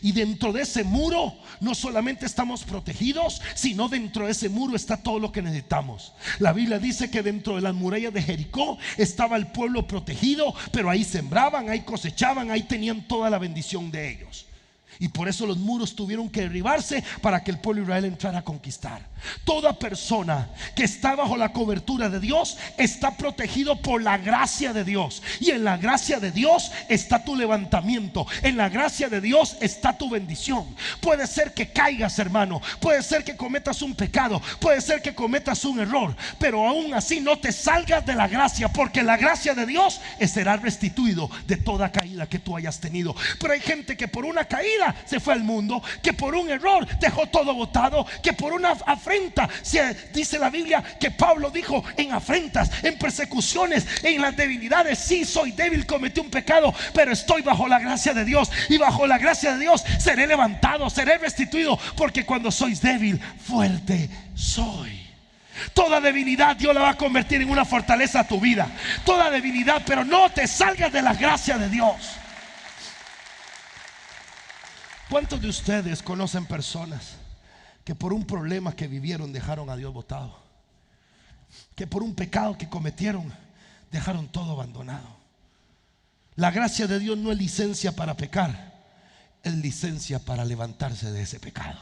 Y dentro de ese muro no solamente estamos protegidos, sino dentro de ese muro está todo lo que necesitamos. La Biblia dice que dentro de las murallas de Jericó estaba el pueblo protegido, pero ahí sembraban, ahí cosechaban, ahí tenían toda la bendición de ellos. Y por eso los muros tuvieron que derribarse para que el pueblo de Israel entrara a conquistar. Toda persona que está bajo la cobertura de Dios está protegido por la gracia de Dios. Y en la gracia de Dios está tu levantamiento. En la gracia de Dios está tu bendición. Puede ser que caigas, hermano. Puede ser que cometas un pecado. Puede ser que cometas un error. Pero aún así no te salgas de la gracia, porque la gracia de Dios será restituido de toda caída que tú hayas tenido. Pero hay gente que por una caída se fue al mundo, que por un error dejó todo botado, que por una afrenta, dice la Biblia que Pablo dijo: en afrentas, en persecuciones, en las debilidades, sí, soy débil, cometí un pecado, pero estoy bajo la gracia de Dios, y bajo la gracia de Dios seré levantado, seré restituido, porque cuando sois débil, fuerte soy. Toda debilidad Dios la va a convertir en una fortaleza a tu vida. Toda debilidad, pero no te salgas de la gracia de Dios. ¿Cuántos de ustedes conocen personas que por un problema que vivieron dejaron a Dios botado? Que por un pecado que cometieron dejaron todo abandonado. La gracia de Dios no es licencia para pecar, es licencia para levantarse de ese pecado.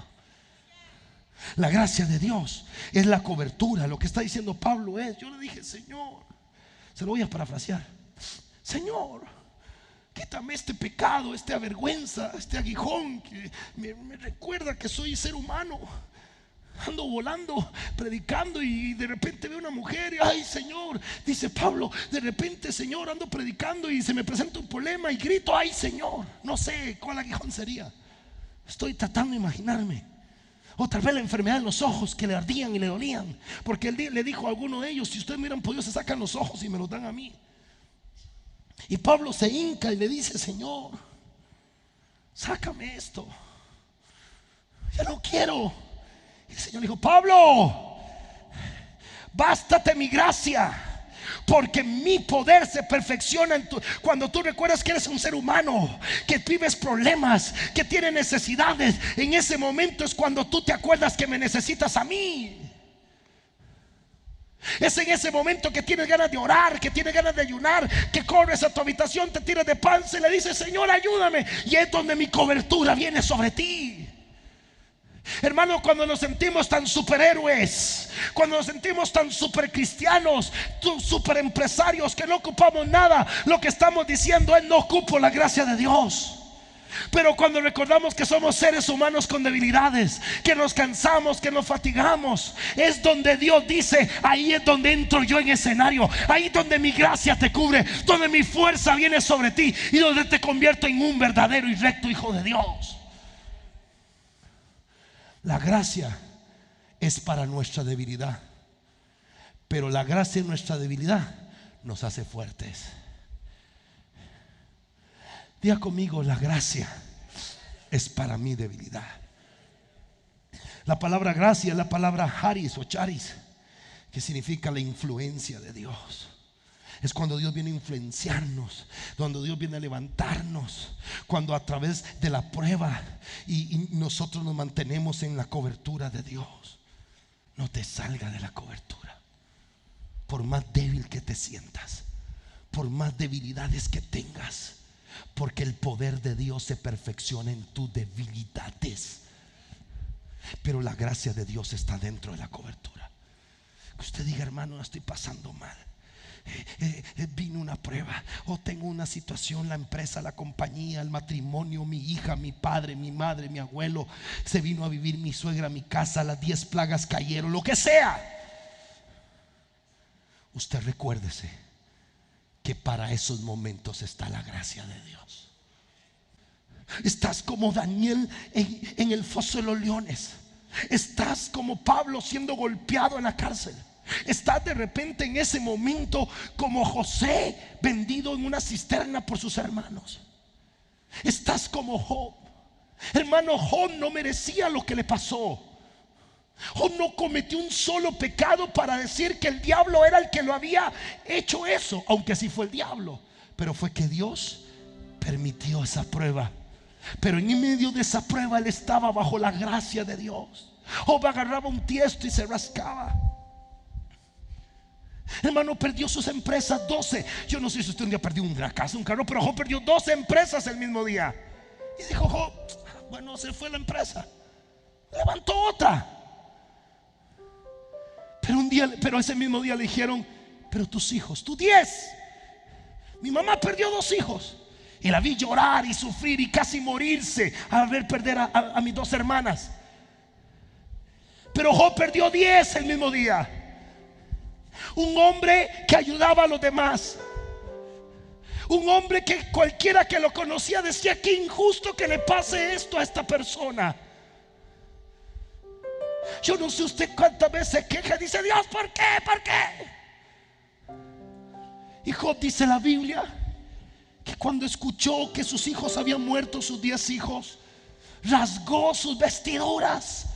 La gracia de Dios es la cobertura. Lo que está diciendo Pablo es: yo le dije: Señor, se lo voy a parafrasear, Señor, quítame este pecado, esta vergüenza, este aguijón que me recuerda que soy ser humano. Ando volando, predicando, y de repente veo una mujer y ay, Señor, dice Pablo, de repente, Señor, ando predicando y se me presenta un problema y grito: ay, Señor. No sé cuál aguijón sería. Estoy tratando de imaginarme. O tal vez la enfermedad en los ojos que le ardían y le dolían, porque él le dijo a alguno de ellos: si ustedes me hubieran podido, se sacan los ojos y me los dan a mí. Y Pablo se hinca y le dice: Señor, sácame esto, ya no quiero. Y el Señor le dijo: Pablo, bástate mi gracia, porque mi poder se perfecciona cuando tú recuerdas que eres un ser humano, que vives problemas, que tienes necesidades. En ese momento es cuando tú te acuerdas que me necesitas a mí. Es en ese momento que tienes ganas de orar, que tienes ganas de ayunar, que corres a tu habitación, te tiras de panza y le dices: Señor, ayúdame. Y es donde mi cobertura viene sobre ti. Hermano, cuando nos sentimos tan superhéroes, cuando nos sentimos tan super cristianos, super empresarios, que no ocupamos nada, lo que estamos diciendo es: no ocupo la gracia de Dios. Pero cuando recordamos que somos seres humanos con debilidades, que nos cansamos, que nos fatigamos, es donde Dios dice: ahí es donde entro yo en escenario. Ahí es donde mi gracia te cubre, donde mi fuerza viene sobre ti y donde te convierto en un verdadero y recto hijo de Dios. La gracia es para nuestra debilidad, pero la gracia en nuestra debilidad nos hace fuertes. Diga conmigo: la gracia es para mi debilidad. La palabra gracia es la palabra charis o charis, que significa la influencia de Dios. Es cuando Dios viene a influenciarnos, cuando Dios viene a levantarnos, cuando a través de la prueba y nosotros nos mantenemos en la cobertura de Dios. No te salga de la cobertura, por más débil que te sientas, por más debilidades que tengas, porque el poder de Dios se perfecciona en tus debilidades. Pero la gracia de Dios está dentro de la cobertura. Que usted diga: hermano, estoy pasando mal, vino una prueba, o tengo una situación, la empresa, la compañía, el matrimonio, mi hija, mi padre, mi madre, mi abuelo, se vino a vivir mi suegra a mi casa, las 10 plagas cayeron, lo que sea. Usted recuérdese que para esos momentos está la gracia de Dios. Estás como Daniel en el foso de los leones. Estás como Pablo siendo golpeado en la cárcel. Estás de repente en ese momento como José vendido en una cisterna por sus hermanos. Estás como Job. Hermano, Job no merecía lo que le pasó. Job no cometió un solo pecado para decir que el diablo era el que lo había hecho eso, aunque sí fue el diablo. Pero fue que Dios permitió esa prueba. Pero en medio de esa prueba él estaba bajo la gracia de Dios. Job agarraba un tiesto y se rascaba. Hermano, perdió sus empresas 12. Yo no sé si usted un día perdió una casa, un carro, pero Job perdió 12 empresas el mismo día. Y dijo Job: bueno, se fue la empresa, levantó otra. Pero ese mismo día le dijeron: pero tus hijos, tú 10. Mi mamá perdió 2 hijos. Y la vi llorar y sufrir y casi morirse al ver perder a mis 2 hermanas. Pero Job perdió 10 el mismo día. Un hombre que ayudaba a los demás. Un hombre que cualquiera que lo conocía decía: qué injusto que le pase esto a esta persona. Yo no sé usted cuántas veces se queja, dice: Dios, ¿por qué? ¿Por qué? Y Job, dice la Biblia, que cuando escuchó que sus hijos habían muerto, sus 10 hijos, rasgó sus vestiduras,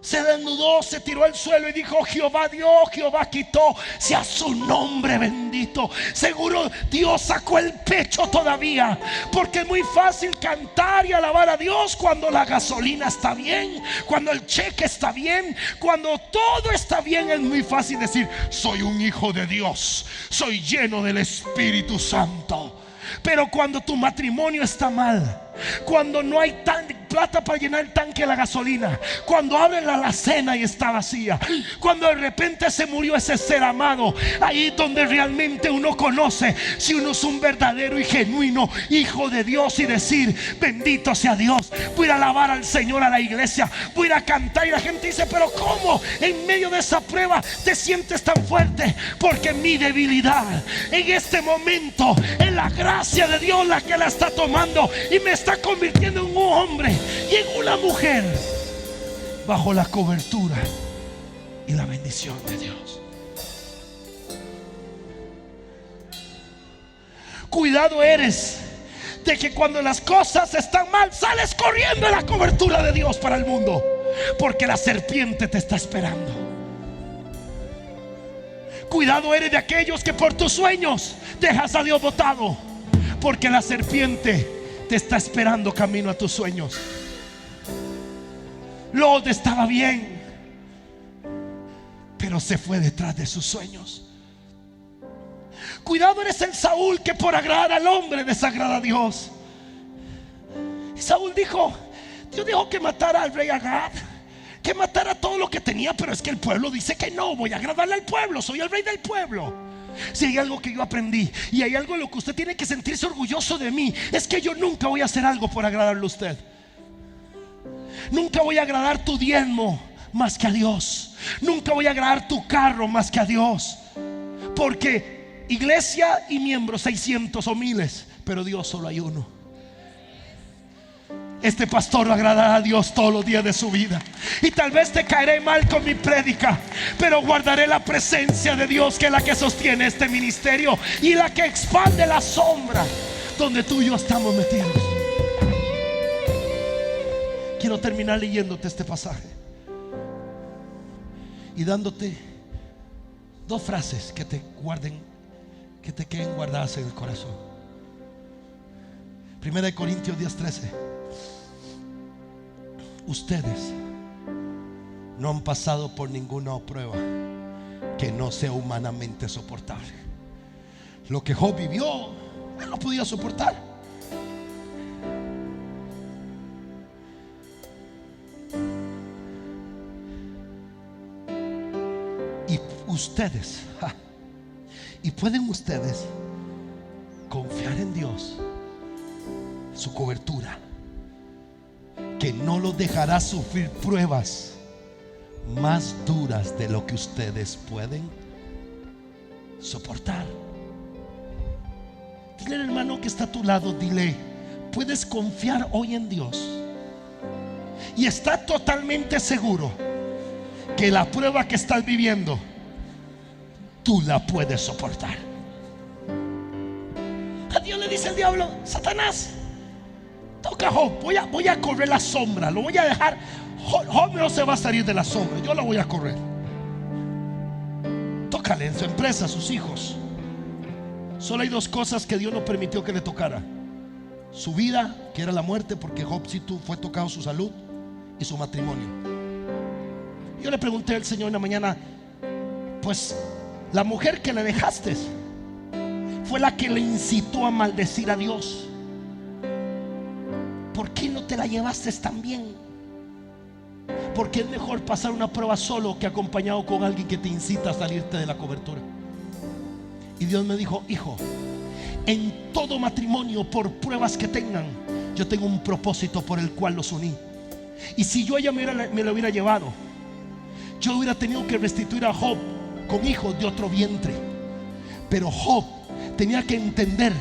se desnudó, se tiró al suelo y dijo: Jehová dio, Jehová quitó, sea su nombre bendito. Seguro Dios sacó el pecho todavía, porque es muy fácil cantar y alabar a Dios cuando la gasolina está bien, cuando el cheque está bien, cuando todo está bien. Es muy fácil decir: soy un hijo de Dios, soy lleno del Espíritu Santo. Pero cuando tu matrimonio está mal, cuando no hay plata para llenar el tanque de la gasolina, cuando abren la alacena y está vacía, cuando de repente se murió ese ser amado, ahí es donde realmente uno conoce si uno es un verdadero y genuino hijo de Dios. Y decir: bendito sea Dios, voy a alabar al Señor a la iglesia, voy a cantar. Y la gente dice: pero ¿cómo en medio de esa prueba te sientes tan fuerte? Porque mi debilidad en este momento es la gracia de Dios la que la está tomando y me está convirtiendo en un hombre y en una mujer bajo la cobertura y la bendición de Dios. Cuidado eres de que cuando las cosas están mal sales corriendo a la cobertura de Dios para el mundo, porque la serpiente te está esperando. Cuidado eres de aquellos que por tus sueños dejas a Dios botado, porque la serpiente te está esperando camino a tus sueños. Lot estaba bien, pero se fue detrás de sus sueños. Cuidado eres el Saúl que por agradar al hombre desagrada a Dios. Y Saúl dijo: Dios dijo que matara al rey Agag, que matara todo lo que tenía, pero es que el pueblo dice que no, voy a agradarle al pueblo, soy el rey del pueblo. si hay algo que yo aprendí, y hay algo en lo que usted tiene que sentirse orgulloso de mí, es que yo nunca voy a hacer algo por agradarle a usted. Nunca voy a agradar tu diezmo más que a Dios. Nunca voy a agradar tu carro más que a Dios. Porque iglesia y miembros 600 o miles, pero Dios solo hay uno. Este pastor agradará a Dios todos los días de su vida. Y tal vez te caeré mal con mi prédica, pero guardaré la presencia de Dios, que es la que sostiene este ministerio y la que expande la sombra donde tú y yo estamos metidos. Quiero terminar leyéndote este pasaje y dándote dos frases que te guarden, que te queden guardadas en el corazón. Primera de Corintios 10:13. Ustedes no han pasado por ninguna prueba que no sea humanamente soportable. Lo que Job vivió, él no podía soportar. Y ustedes, y pueden ustedes confiar en Dios, su cobertura, que no los dejará sufrir pruebas más duras de lo que ustedes pueden soportar. Dile al hermano que está a tu lado, dile: puedes confiar hoy en Dios y está totalmente seguro que la prueba que estás viviendo tú la puedes soportar. A Dios le dice el diablo: Satanás, toca a Job, voy a correr la sombra, lo voy a dejar. Job no se va a salir de la sombra, yo lo voy a correr. Tócale en su empresa, a sus hijos. Solo hay dos cosas que Dios no permitió que le tocara: su vida, que era la muerte, porque Job sí fue tocado su salud, y su matrimonio. Yo le pregunté al Señor en la mañana: pues la mujer que le dejaste fue la que le incitó a maldecir a Dios. ¿Por qué no te la llevaste tan bien? Porque es mejor pasar una prueba solo que acompañado con alguien que te incita a salirte de la cobertura. Y Dios me dijo: hijo, en todo matrimonio, por pruebas que tengan, yo tengo un propósito por el cual los uní. Y si yo ella me lo hubiera llevado, yo hubiera tenido que restituir a Job con hijos de otro vientre. Pero Job tenía que entender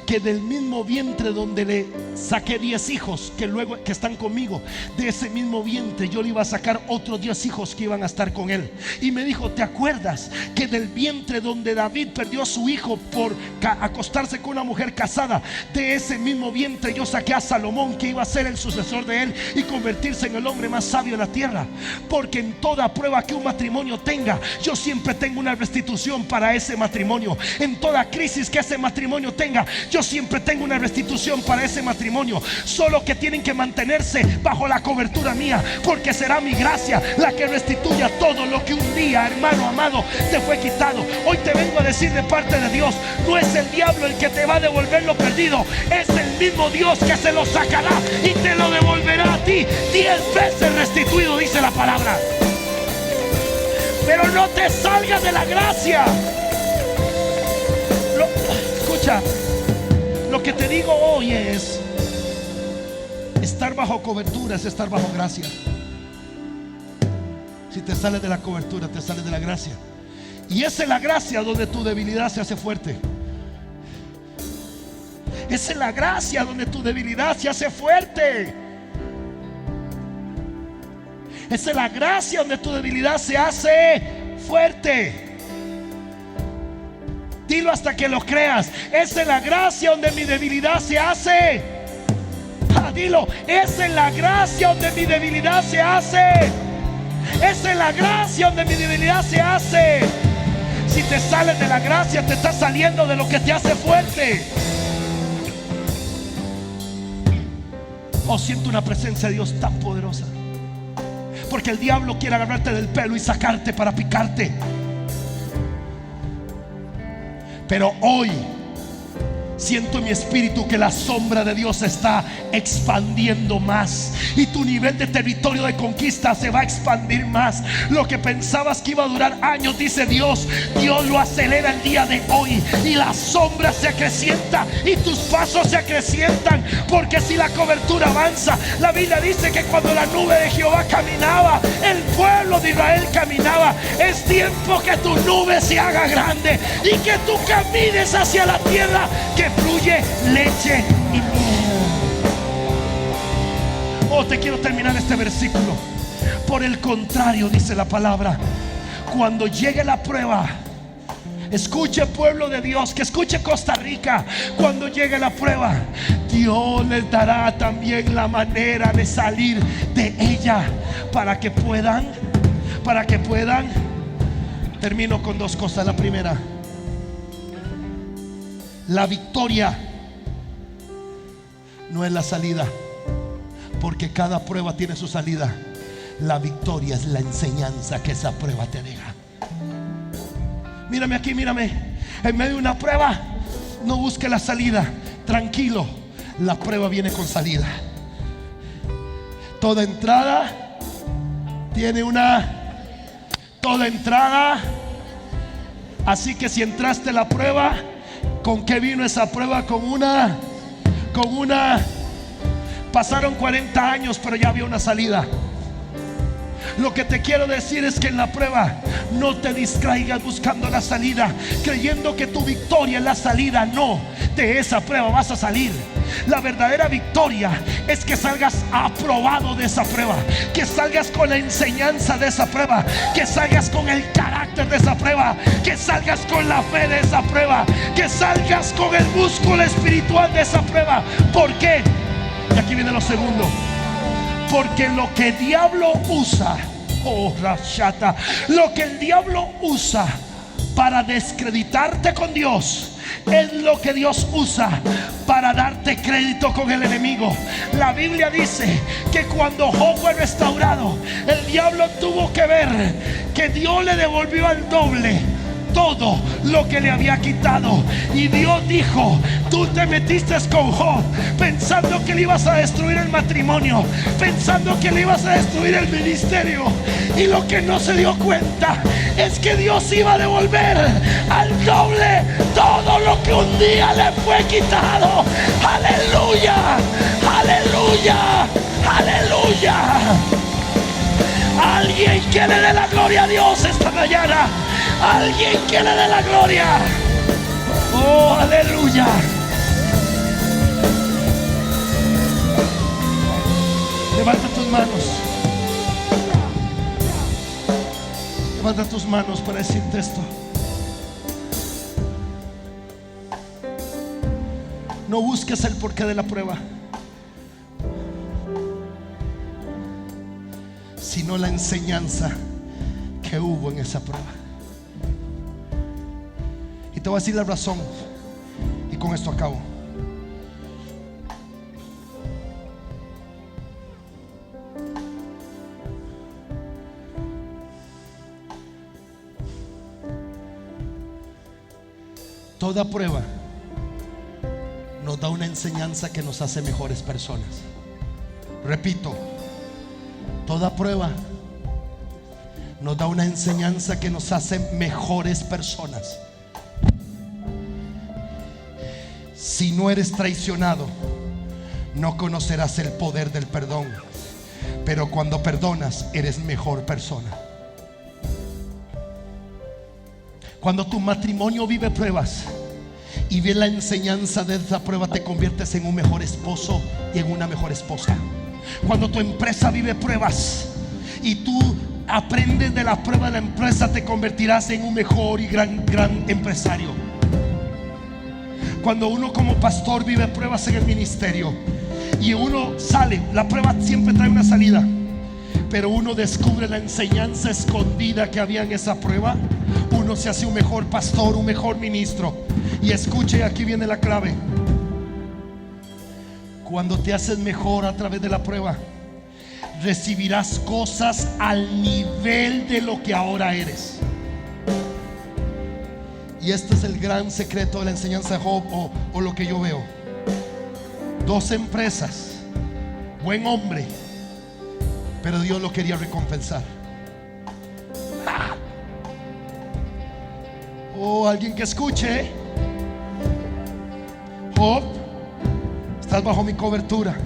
que del mismo vientre donde le saqué 10 hijos que luego que están conmigo, de ese mismo vientre yo le iba a sacar otros 10 hijos que iban a estar con él. Y me dijo: ¿te acuerdas que del vientre donde David perdió a su hijo por acostarse con una mujer casada, de ese mismo vientre yo saqué a Salomón, que iba a ser el sucesor de él y convertirse en el hombre más sabio de la tierra? Porque en toda prueba que un matrimonio tenga, yo siempre tengo una restitución para ese matrimonio. En toda crisis que ese matrimonio tenga, yo siempre tengo una restitución para ese matrimonio. Solo que tienen que mantenerse bajo la cobertura mía, porque será mi gracia la que restituya todo lo que un día, hermano amado, te fue quitado. Hoy te vengo a decir de parte de Dios: no es el diablo el que te va a devolver lo perdido, es el mismo Dios que se lo sacará y te lo devolverá a ti 10 veces restituido, dice la palabra. Pero no te salgas de la gracia. Escucha, lo que te digo hoy es: estar bajo cobertura es estar bajo gracia. Si te sales de la cobertura, te sales de la gracia. Y es en la gracia donde tu debilidad se hace fuerte. Es en la gracia donde tu debilidad se hace fuerte. Es en la gracia donde tu debilidad se hace fuerte. Dilo hasta que lo creas: es en la gracia donde mi debilidad se hace. Dilo: es en la gracia donde mi debilidad se hace. Es en la gracia donde mi debilidad se hace. Si te sales de la gracia, te estás saliendo de lo que te hace fuerte. Oh, siento una presencia de Dios tan poderosa, porque el diablo quiere agarrarte del pelo y sacarte para picarte. Pero hoy, Siento en mi espíritu que la sombra de Dios se está expandiendo más, y tu nivel de territorio de conquista se va a expandir más. Lo que pensabas que iba a durar años, dice Dios, Dios lo acelera el día de hoy, y la sombra se acrecienta y tus pasos se acrecientan. Porque si la cobertura avanza, la Biblia dice que cuando la nube de Jehová caminaba, el pueblo de Israel caminaba. Es tiempo que tu nube se haga grande y que tú camines hacia la tierra que fluye leche y miel. Oh, te quiero terminar este versículo. Por el contrario, dice la palabra, cuando llegue la prueba, escuche pueblo de Dios, que escuche Costa Rica, cuando llegue la prueba, Dios les dará también la manera de salir de ella, para que puedan. Termino con dos cosas. La primera, la victoria no es la salida, porque cada prueba tiene su salida. La victoria es la enseñanza que esa prueba te deja. Mírame aquí, mírame. En medio de una prueba, no busque la salida. Tranquilo, la prueba viene con salida. Toda entrada tiene toda entrada. Así que si entraste en la prueba, ¿con qué vino esa prueba? Con una. Pasaron 40 años, pero ya había una salida. Lo que te quiero decir es que en la prueba no te distraigas buscando la salida, creyendo que tu victoria es la salida. No, de esa prueba vas a salir. La verdadera victoria es que salgas aprobado de esa prueba, que salgas con la enseñanza de esa prueba, que salgas con el carácter de esa prueba, que salgas con la fe de esa prueba, que salgas con el músculo espiritual de esa prueba. ¿Por qué? Y aquí viene lo segundo. Porque lo que el diablo usa, lo que el diablo usa para descreditarte con Dios, es lo que Dios usa para darte crédito con el enemigo. La Biblia dice que cuando Job fue restaurado, el diablo tuvo que ver que Dios le devolvió al doble todo lo que le había quitado. Y Dios dijo: tú te metiste con Job pensando que le ibas a destruir el matrimonio, pensando que le ibas a destruir el ministerio, y lo que no se dio cuenta es que Dios iba a devolver al doble todo lo que un día le fue quitado. Aleluya, aleluya, aleluya. Alguien que le dé la gloria a Dios esta mañana. Alguien que le dé la gloria. Oh, aleluya. Levanta tus manos. Levanta tus manos para decirte esto. No busques el porqué de la prueba, sino la enseñanza que hubo en esa prueba. Y te voy a decir la razón, y con esto acabo. Toda prueba nos da una enseñanza que nos hace mejores personas. Repito, toda prueba nos da una enseñanza que nos hace mejores personas. Si no eres traicionado, no conocerás el poder del perdón, pero cuando perdonas, eres mejor persona. Cuando tu matrimonio vive pruebas y ve la enseñanza de esa prueba, te conviertes en un mejor esposo y en una mejor esposa. Cuando tu empresa vive pruebas y tú aprendes de la prueba de la empresa, te convertirás en un mejor y gran empresario. Cuando uno como pastor vive pruebas en el ministerio y uno sale, la prueba siempre trae una salida, pero uno descubre la enseñanza escondida que había en esa prueba, uno se hace un mejor pastor, un mejor ministro. Y escuche, aquí viene la clave. Cuando te haces mejor a través de la prueba, recibirás cosas al nivel de lo que ahora eres. Y este es el gran secreto de la enseñanza de Job, o lo que yo veo. 2 empresas, buen hombre, pero Dios lo quería recompensar. Oh, alguien que escuche. Job, estás bajo mi cobertura.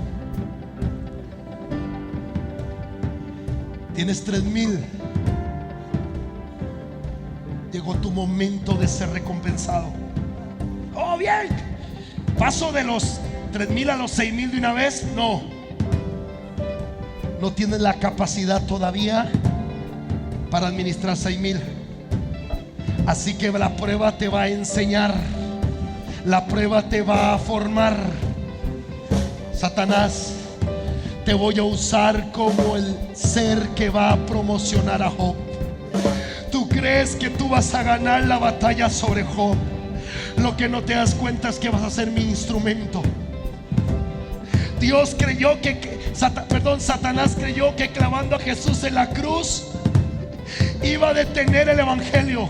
Tienes 3,000. Llegó tu momento de ser recompensado. Oh, bien. Paso de los 3,000 a los 6,000 de una vez. No. No tienes la capacidad todavía para administrar 6,000. Así que la prueba te va a enseñar. La prueba te va a formar. Satanás, te voy a usar como el ser que va a promocionar a Job. Tú crees que tú vas a ganar la batalla sobre Job. Lo que no te das cuenta es que vas a ser mi instrumento. Dios creyó Satanás creyó que clavando a Jesús en la cruz iba a detener el evangelio,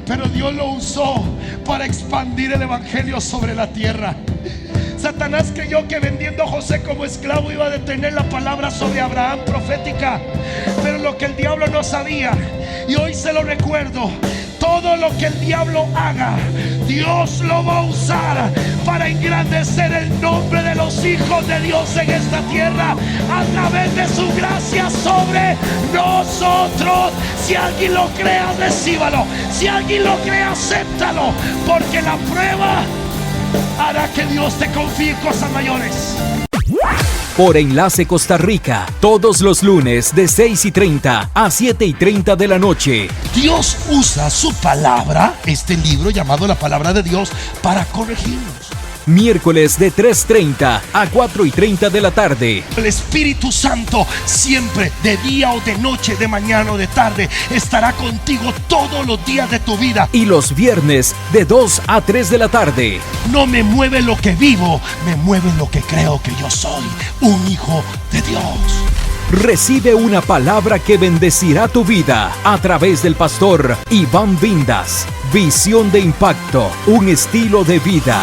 pero Dios lo usó para expandir el evangelio sobre la tierra. Satanás creyó que vendiendo a José como esclavo iba a detener la palabra sobre Abraham profética, pero lo que el diablo no sabía, y hoy se lo recuerdo: todo lo que el diablo haga, Dios lo va a usar para engrandecer el nombre de los hijos de Dios en esta tierra a través de su gracia sobre nosotros. Si alguien lo cree, recíbalo. Si alguien lo cree, acéptalo, porque la prueba hará que Dios te confíe cosas mayores. Por Enlace Costa Rica, todos los lunes de 6:30 a 7:30 de la noche. Dios usa su palabra, este libro llamado la palabra de Dios, para corregirnos. Miércoles de 3:30 a 4:30 de la tarde. El Espíritu Santo siempre, de día o de noche, de mañana o de tarde, estará contigo todos los días de tu vida. Y los viernes de 2 a 3 de la tarde. No me mueve lo que vivo, me mueve lo que creo que yo soy, un hijo de Dios. Recibe una palabra que bendecirá tu vida a través del pastor Iván Vindas. Visión de impacto, un estilo de vida.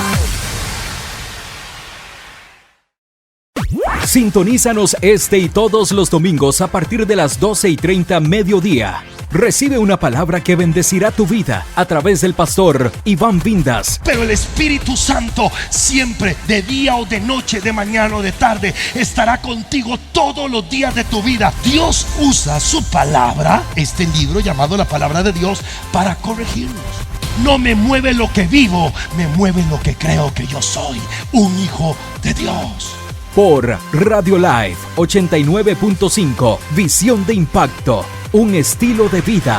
Sintonízanos este y todos los domingos a partir de las 12:30 mediodía. Recibe una palabra que bendecirá tu vida a través del pastor Iván Vindas. Pero el Espíritu Santo siempre, de día o de noche, de mañana o de tarde, estará contigo todos los días de tu vida. Dios usa su palabra, este libro llamado la palabra de Dios, para corregirnos. No me mueve lo que vivo, me mueve lo que creo que yo soy, un hijo de Dios. Por Radio Live 89.5, Visión de impacto, un estilo de vida.